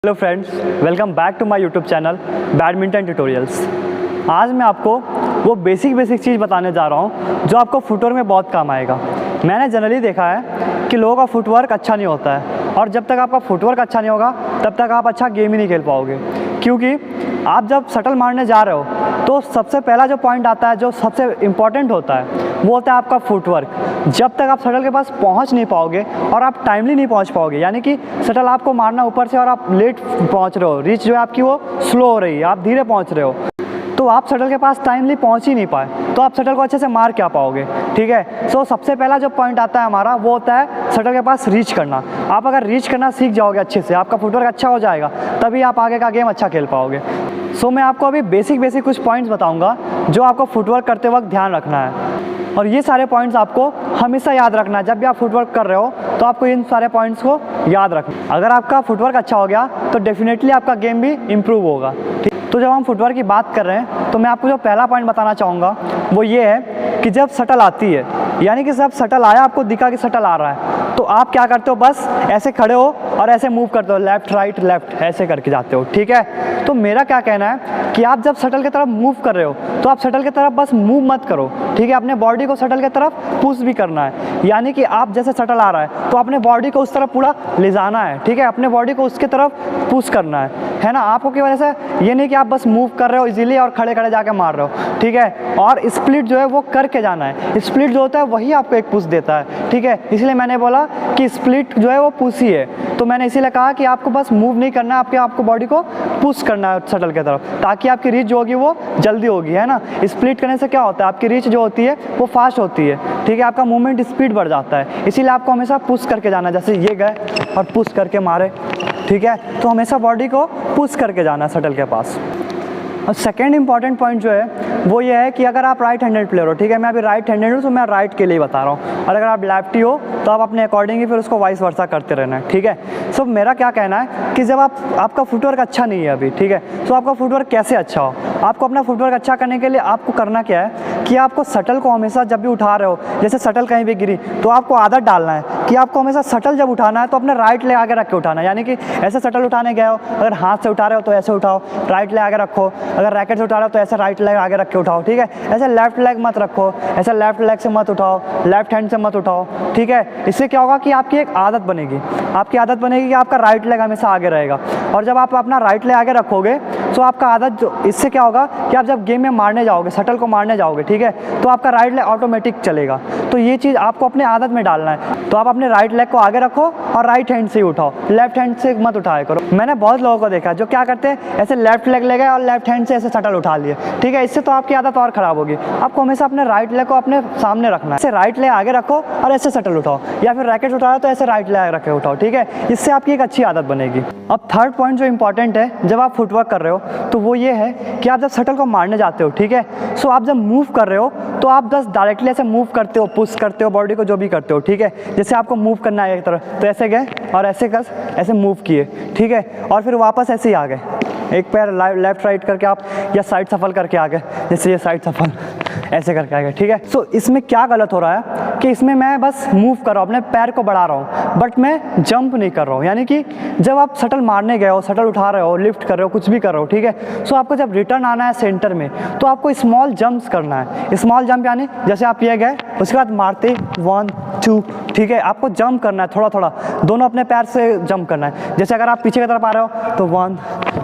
Hello friends, welcome back to my YouTube channel badminton tutorials. आज मैं आपको वो बेसिक चीज़ बताने जा रहा हूँ जो आपको फुटवर्क में बहुत काम आएगा। मैंने जनरली देखा है कि लोगों का फुटवर्क अच्छा नहीं होता है, और जब तक आपका फुटवर्क अच्छा नहीं होगा तब तक आप अच्छा गेम ही नहीं खेल पाओगे। क्योंकि आप जब शटल मारने जा रहे हो तो सबसे पहला जो पॉइंट आता है, जो सबसे इम्पॉर्टेंट होता है, वो होता है आपका फुटवर्क। जब तक आप शटल के पास पहुंच नहीं पाओगे और आप टाइमली नहीं पहुंच पाओगे, यानी कि शटल आपको मारना ऊपर से और आप लेट पहुंच रहे हो, रीच जो है आपकी वो स्लो हो रही है, आप धीरे पहुंच रहे हो, तो आप शटल के पास टाइमली पहुंच ही नहीं पाए, तो आप शटल को अच्छे से मार क्या पाओगे। ठीक है, सो सबसे पहला जो पॉइंट आता है हमारा, वो होता है शटल के पास रीच करना। आप अगर रीच करना सीख जाओगे अच्छे से, आपका फुटवर्क अच्छा हो जाएगा, तभी आप आगे का गेम अच्छा खेल पाओगे। सो मैं आपको अभी बेसिक कुछ पॉइंट्स बताऊंगा जो आपको फुटवर्क करते वक्त ध्यान रखना है, और ये सारे पॉइंट्स आपको हमेशा याद रखना है। जब भी आप फुटवर्क कर रहे हो तो आपको इन सारे पॉइंट्स को याद रखना। अगर आपका फुटवर्क अच्छा हो गया तो डेफिनेटली आपका गेम भी इम्प्रूव होगा। ठीक, तो जब हम फुटवर्क की बात कर रहे हैं तो मैं आपको जो पहला पॉइंट बताना चाहूँगा वो ये है कि जब शटल आती है, यानी कि जब शटल आया, आपको दिखा कि शटल आ रहा है, तो आप क्या करते हो, बस ऐसे खड़े हो और ऐसे मूव करते हो, लेफ्ट राइट लेफ्ट ऐसे करके जाते हो। ठीक है, तो मेरा क्या कहना है कि आप जब शटल की तरफ मूव कर रहे हो तो आप शटल की तरफ बस मूव मत करो। ठीक है, अपने बॉडी को शटल की तरफ पुश भी करना है, यानी कि आप जैसे शटल आ रहा है तो अपने बॉडी को उस तरफ पूरा ले जाना है। ठीक है, अपने बॉडी को उसके तरफ पुश करना है ना। आपको की वजह से ये नहीं कि आप बस मूव कर रहे हो इजीली और खड़े खड़े जाके मार रहे हो। ठीक है, और स्प्लिट जो है वो करके जाना है। स्प्लिट जो होता है वही आपको एक पुश देता है। ठीक है, इसलिए मैंने बोला कि स्प्लिट जो है वो पुश ही है, तो मैंने इसीलिए कहा कि आपको बस मूव नहीं करना है, आपको बॉडी को पुश करना है शटल की तरफ, ताकि आपकी रीच जो होगी वो जल्दी होगी, है ना। स्प्लिट करने से क्या होता है, आपकी रीच जो होती है वो फास्ट होती है। ठीक है, आपका मूवमेंट स्पीड बढ़ जाता है, इसीलिए आपको हमेशा पुश करके जाना है। जैसे ये गए और पुश करके मारे, ठीक है, तो हमेशा बॉडी को पुश करके जाना है शटल के पास। और सेकेंड इंपॉर्टेंट पॉइंट जो है वो ये है कि अगर आप राइट हैंडेड प्लेयर हो, ठीक है, मैं अभी राइट हैंडेड हूँ तो मैं राइट के लिए बता रहा हूँ, और अगर आप लेफ्टी हो तो आप अपने अकॉर्डिंग ही फिर उसको वाइस वर्सा करते रहना है। ठीक है, सो मेरा क्या कहना है कि जब आपका फुटवर्क अच्छा नहीं है अभी, ठीक है, तो आपका फुटवर्क कैसे अच्छा हो, आपको अपना फुटवर्क अच्छा करने के लिए आपको करना क्या है कि आपको शटल को हमेशा जब भी उठा रहे हो, जैसे शटल कहीं भी गिरी तो आपको आदत डालना है कि आपको हमेशा शटल जब उठाना है तो अपने राइट ले आगे रख के उठाना है। यानी कि ऐसे शटल उठाने गए हो, अगर हाथ से उठा रहे हो तो ऐसे उठाओ, राइट ले आगे रखो, अगर रैकेट से उठा रहे हो तो ऐसे राइट लेग आगे रख के उठाओ। ठीक है, ऐसे लेफ्ट लेग मत रखो, ऐसे लेफ्ट लेग से मत उठाओ, लेफ्ट हैंड से मत उठाओ। ठीक है, इससे क्या होगा कि आपकी एक आदत बनेगी, आपकी आदत बनेगी कि आपका राइट लेग हमेशा आगे रहेगा, और जब आप अपना राइट लेग आगे रखोगे तो आपका आदत जो, इससे क्या होगा कि आप जब गेम में मारने जाओगे, शटल को मारने जाओगे, ठीक है, तो आपका राइट लेग ऑटोमेटिक चलेगा। तो ये चीज़ आपको अपने आदत में डालना है। तो आप अपने राइट लेग को आगे रखो और राइट हैंड से ही उठाओ, लेफ्ट हैंड से मत उठाया करो। मैंने बहुत लोगों को देखा जो क्या करते हैं, ऐसे लेफ्ट लेग ले गए और लेफ्ट हैंड से ऐसे शटल उठा लिए। ठीक है, इससे तो आपकी आदत और ख़राब होगी। आपको हमेशा अपने राइट लेग को अपने सामने रखना है, ऐसे राइट लेग आगे रखो और ऐसे शटल उठाओ, या फिर रैकेट उठाओ तो ऐसे राइट लेग रख के उठाओ। ठीक है, इससे आपकी एक अच्छी आदत बनेगी। अब थर्ड पॉइंट जो इंपॉर्टेंट है जब आप फुटवर्क कर रहे हो तो वो ये है कि आप जब शटल को मारने जाते हो, ठीक है, सो आप जब मूव कर रहे हो तो आप बस डायरेक्टली ऐसे मूव करते हो, पुश करते हो बॉडी को, जो भी करते हो। ठीक है, जैसे आपको मूव करना है एक तरफ तो ऐसे गए और ऐसे मूव किए, ठीक है, और फिर वापस ऐसे ही आ गए, एक पैर लेफ्ट राइट करके आप, या साइड सफल करके आ गए, जैसे ये साइड सफल ऐसे करके आ गए। ठीक है, सो इसमें क्या गलत हो रहा है कि इसमें मैं बस मूव कर रहा हूँ, अपने पैर को बढ़ा रहा हूँ, बट मैं जंप नहीं कर रहा हूँ। यानी कि जब आप शटल मारने गए हो, शटल उठा रहे हो, लिफ्ट कर रहे हो, कुछ भी कर रहे हो, ठीक है, सो आपको जब रिटर्न आना है सेंटर में तो आपको स्मॉल जंप्स करना है। स्मॉल जंप यानी जैसे आप ये गए, उसके बाद मारते 1 2, ठीक है, आपको जंप करना है, थोड़ा थोड़ा दोनों अपने पैर से जंप करना है। जैसे अगर आप पीछे की तरफ आ रहे हो तो 1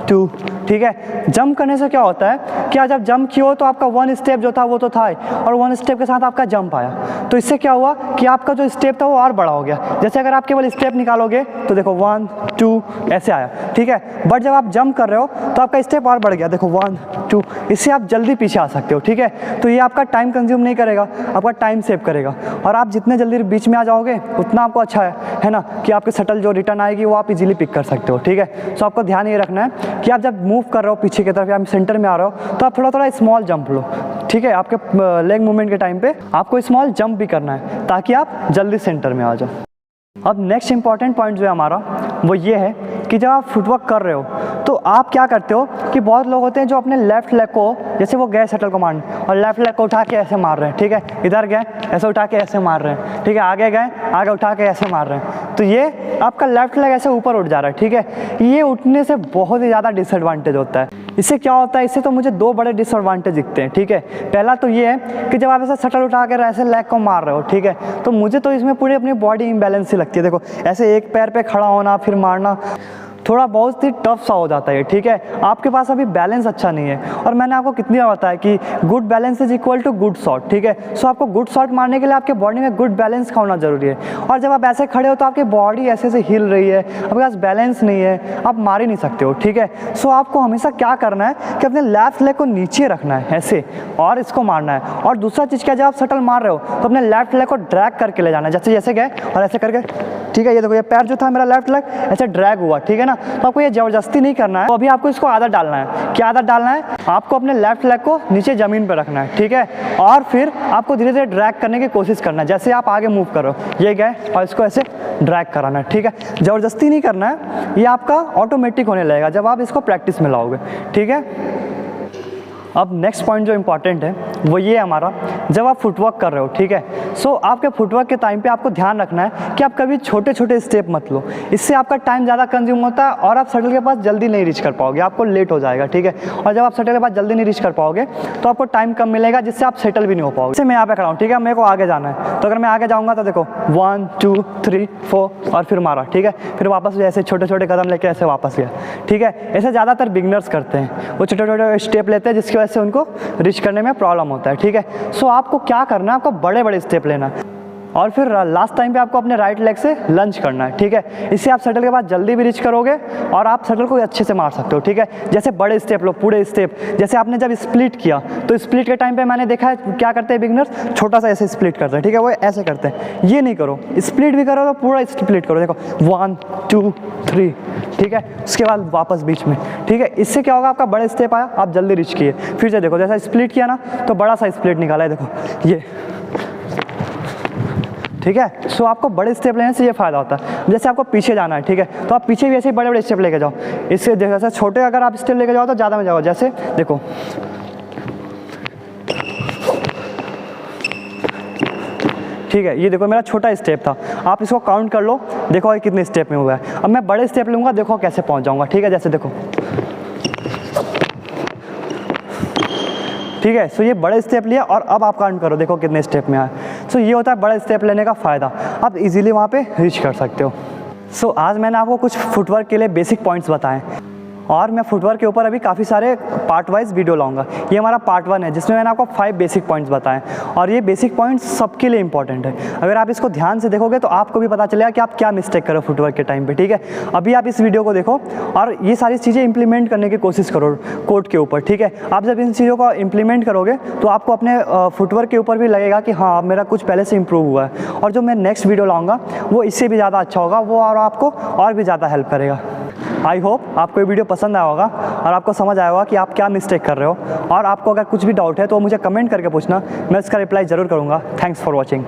2, ठीक है, जंप करने से क्या होता है कि जब जंप किया हो तो आपका 1 स्टेप जो था वो तो था ही, और 1 स्टेप के साथ आपका जंप आया, तो इससे क्या हुआ कि आपका जो स्टेप था वो और बड़ा हो गया। जैसे अगर आप केवल स्टेप निकालोगे तो देखो 1 2 ऐसे आया, ठीक है, बट जब आप जंप कर रहे हो तो आपका स्टेप और बढ़ गया, देखो 1 2, इससे आप जल्दी पीछे आ सकते हो। ठीक है, तो ये आपका टाइम कंज्यूम नहीं करेगा, आपका टाइम सेव करेगा, और आप जितने जल्दी बीच में आ जाओगे उतना आपको अच्छा है ना, कि आपके शटल जो रिटर्न आएगी वो आप इजीली पिक कर सकते हो। ठीक है, सो आपको ध्यान ये रखना है कि आप जब मूव कर रहे हो पीछे की तरफ या सेंटर में आ रहे हो तो आप थोड़ा थोड़ा स्मॉल जंप लो। ठीक है, आपके लेग मूवमेंट के टाइम पे आपको स्मॉल जंप भी करना है ताकि आप जल्दी सेंटर में आ जाओ। अब नेक्स्ट इंपॉर्टेंट पॉइंट जो है हमारा वो ये है कि जब आप फुटवर्क कर रहे हो तो आप क्या करते हो कि बहुत लोग होते हैं जो अपने लेफ्ट लेग को, जैसे वो गए शटल को मारने और लेफ्ट लेग को उठा के ऐसे मार रहे हैं, ठीक है, इधर गए ऐसे उठा के ऐसे मार रहे हैं, ठीक है, आगे गए आगे उठा के ऐसे मार रहे हैं, तो ये आपका लेफ्ट लेग ऐसे ऊपर उठ जा रहा है, ठीक है। ये उठने से बहुत ही ज़्यादा डिसएडवांटेज होता है। इससे क्या होता है, इससे तो मुझे दो बड़े डिसएडवांटेज दिखते हैं, ठीक है। पहला तो ये है कि जब आप ऐसे शटल उठा कर ऐसे लेग को मार रहे हो, ठीक है, तो मुझे तो इसमें पूरी अपनी बॉडी इम्बैलेंस ही लगती है। देखो ऐसे एक पैर पे खड़ा होना फिर मारना थोड़ा बहुत ही टफ सा हो जाता है, ठीक है। आपके पास अभी बैलेंस अच्छा नहीं है, और मैंने आपको कितनी बार बताया कि good balance is equal to good shot, ठीक है। सो आपको गुड शॉट मारने के लिए आपके बॉडी में गुड बैलेंस का होना जरूरी है, और जब आप ऐसे खड़े हो तो आपकी बॉडी ऐसे से हिल रही है, आपके पास बैलेंस नहीं है, आप मार ही नहीं सकते हो, ठीक है। सो आपको हमेशा क्या करना है कि अपने लेफ्ट लेग को नीचे रखना है ऐसे और इसको मारना है। और दूसरा चीज़ क्या, जब आप शटल मार रहे हो तो अपने लेफ्ट लेग को ड्रैग करके ले जाना है, जैसे जैसे गए और ऐसे करके, ठीक है। ये देखो ये पैर जो था मेरा लेफ्ट लेग ऐसे ड्रैग हुआ, ठीक है ना। तो आपको ये जबरदस्ती नहीं करना है, तो अभी आपको इसको आदत डालना है। क्या आदत डालना है, आपको अपने लेफ्ट लेग को नीचे ज़मीन पर रखना है, ठीक है, और फिर आपको धीरे धीरे ड्रैग करने की कोशिश करना है। जैसे आप आगे मूव करो, ये गए और इसको ऐसे ड्रैग कराना है, ठीक है। ज़बरदस्ती नहीं करना है, ये आपका ऑटोमेटिक होने लगेगा जब आप इसको प्रैक्टिस में लाओगे, ठीक है। अब नेक्स्ट पॉइंट जो इंपॉर्टेंट है वो ये है हमारा, जब आप फुटवर्क कर रहे हो, ठीक है। सो आपके फुटवर्क के टाइम पे आपको ध्यान रखना है कि आप कभी छोटे छोटे स्टेप मत लो, इससे आपका टाइम ज़्यादा कंज्यूम होता है और आप शटल के पास जल्दी नहीं रीच कर पाओगे, आपको लेट हो जाएगा, ठीक है। और जब आप शटल के पास जल्दी नहीं रीच कर पाओगे तो आपको टाइम कम मिलेगा, जिससे आप सेटल भी नहीं हो पाओगे। जैसे मैं यहाँ पे खड़ा हूँ, ठीक है, मेरे को आगे जाना है, तो अगर मैं आगे जाऊँगा तो देखो 1 2 3 4 और फिर मारा, ठीक है, फिर वापस ऐसे छोटे छोटे कदम लेके ऐसे वापस गया, ठीक है। ऐसे ज़्यादातर बिगनर्स करते हैं, वो छोटे छोटे स्टेप लेते हैं जिसकी वजह से उनको रीच करने में प्रॉब्लम होता है, ठीक है। सो आपको क्या करना है, आपको बड़े बड़े स्टेप लेना है, और फिर लास्ट टाइम पे आपको अपने राइट लेग से लंच करना है, ठीक है। इससे आप शटल के बाद जल्दी भी रीच करोगे और आप शटल को अच्छे से मार सकते हो, ठीक है। जैसे बड़े स्टेप लो, पूरे स्टेप, जैसे आपने जब स्प्लिट किया तो स्प्लिट के टाइम पे मैंने देखा है क्या करते हैं बिगनर्स, छोटा सा ऐसे स्प्लिट करते हैं, ठीक है, वो ऐसे करते हैं। ये नहीं करो, स्प्लिट भी करो तो पूरा स्प्लिट करो, देखो 1 2 3, ठीक है, उसके बाद वापस बीच में, ठीक है। इससे क्या होगा, आपका बड़ा स्टेप आया, आप जल्दी रीच किए। फिर से देखो जैसा स्प्लिट किया ना तो बड़ा सा स्प्लिट निकाला है, देखो ये, ठीक है। सो आपको बड़े स्टेप लेने से ये फ़ायदा होता है। जैसे आपको पीछे जाना है, ठीक है, तो आप पीछे भी ऐसे ही बड़े बड़े स्टेप लेके जाओ। इससे जैसे छोटे अगर आप स्टेप लेके जाओ तो ज़्यादा में जाओ, जैसे देखो ठीक है, ये देखो मेरा छोटा स्टेप था, आप इसको काउंट कर लो, देखो ये कितने स्टेप में हुआ है। अब मैं बड़े स्टेप लूँगा, देखो कैसे पहुँच जाऊँगा, ठीक है, जैसे देखो, ठीक है। सो ये बड़े स्टेप लिया और अब आप काउंट करो, देखो कितने स्टेप में आए। सो ये होता है बड़े स्टेप लेने का फ़ायदा, आप इजीली वहाँ पे रीच कर सकते हो। सो आज मैंने आपको कुछ फुटवर्क के लिए बेसिक पॉइंट्स बताएं, और मैं फुटवर्क के ऊपर अभी काफ़ी सारे पार्ट वाइज वीडियो लाऊंगा। ये हमारा पार्ट 1 है जिसमें मैंने आपको 5 बेसिक पॉइंट्स बताएं, और ये बेसिक पॉइंट्स सबके लिए इंपॉर्टेंट है। अगर आप इसको ध्यान से देखोगे तो आपको भी पता चलेगा कि आप क्या मिस्टेक करो फुटवर्क के टाइम पे, ठीक है। अभी आप इस वीडियो को देखो और ये सारी चीज़ें इंप्लीमेंट करने की कोशिश करो कोड के ऊपर, ठीक है। आप जब इन चीज़ों को इंप्लीमेंट करोगे तो आपको अपने फुटवर्क के ऊपर भी लगेगा कि हाँ मेरा कुछ पहले से इंप्रूव हुआ है, और जो मैं नेक्स्ट वीडियो लाऊंगा वो इससे भी ज़्यादा अच्छा होगा, वो और आपको और भी ज़्यादा हेल्प करेगा। आई होप आपको ये वीडियो पसंद आया होगा और आपको समझ आया होगा कि आप क्या मिस्टेक कर रहे हो, और आपको अगर कुछ भी डाउट है तो मुझे कमेंट करके पूछना, मैं इसका रिप्लाई ज़रूर करूँगा। Thanks for watching.